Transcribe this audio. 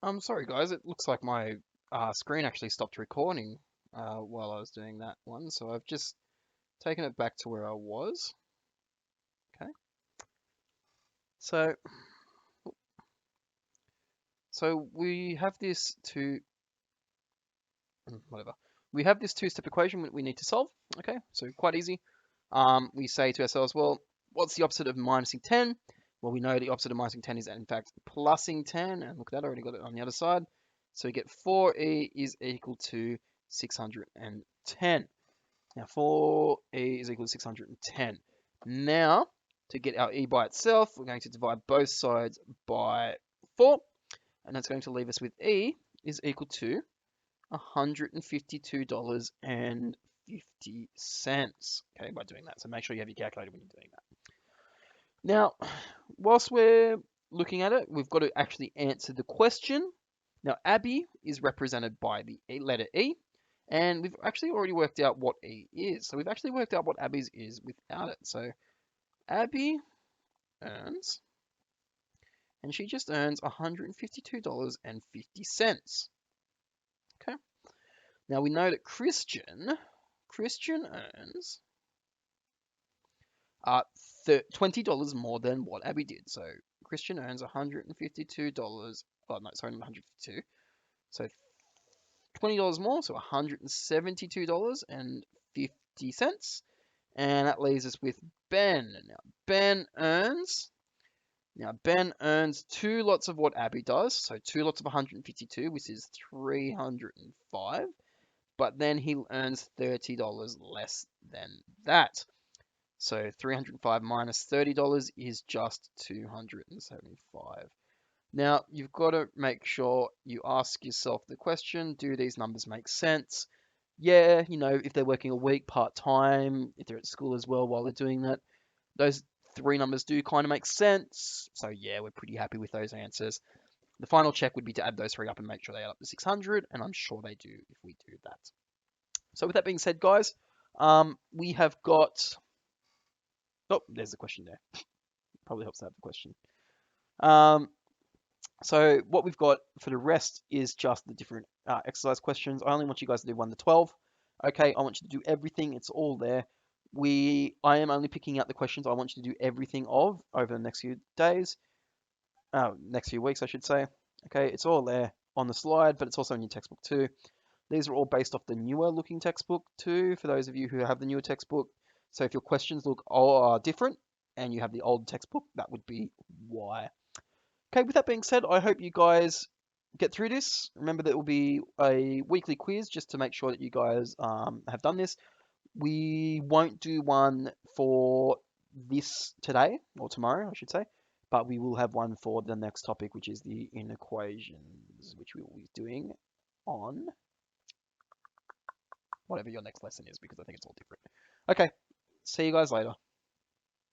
I'm sorry, guys. It looks like my screen actually stopped recording while I was doing that one, so I've just taken it back to where I was. Okay. So, so we have this whatever. We have this two-step equation that we need to solve. Okay, so quite easy. We say to ourselves, well, what's the opposite of minusing 10? Well, we know the opposite of minusing 10 is in fact plusing 10, and look at that, I already got it on the other side. So we get 4e is equal to 610. Now 4e is equal to 610. Now, to get our e by itself, we're going to divide both sides by 4, and that's going to leave us with e is equal to $152.50. Okay, by doing that. So make sure you have your calculator when you're doing that. Now, whilst we're looking at it, we've got to actually answer the question. Now, Abby is represented by the letter E, and we've actually already worked out what E is. So we've actually worked out what Abby's is without it. So Abby earns, and she just earns $152.50. Okay. Now we know that Christian earns uh, $20 more than what Abby did. So Christian earns $152. Oh no, sorry, not 152. So $20 more, so $172.50. And that leaves us with Ben. Ben earns two lots of what Abby does, so two lots of 152, which is 305. But then he earns $30 less than that. So 305 minus $30 is just 275. Now, you've got to make sure you ask yourself the question, do these numbers make sense? Yeah, if they're working a week part-time, if they're at school as well while they're doing that, those three numbers do kind of make sense. So yeah, we're pretty happy with those answers. The final check would be to add those three up and make sure they add up to 600, and I'm sure they do if we do that. So with that being said, guys, we have got... Oh, there's the question there. Probably helps to have the question. So what we've got for the rest is just the different exercise questions. I only want you guys to do 1 to 12. Okay, I want you to do everything. It's all there. I am only picking out the questions I want you to do everything of over the next few days. Next few weeks, I should say. Okay, it's all there on the slide, but it's also in your textbook too. These are all based off the newer looking textbook too, for those of you who have the newer textbook. So if your questions look different and you have the old textbook, that would be why. Okay, with that being said, I hope you guys get through this. Remember, there will be a weekly quiz just to make sure that you guys have done this. We won't do one for this today, or tomorrow, I should say, but we will have one for the next topic, which is the inequations, which we will be doing on whatever your next lesson is, because I think it's all different. Okay, see you guys later.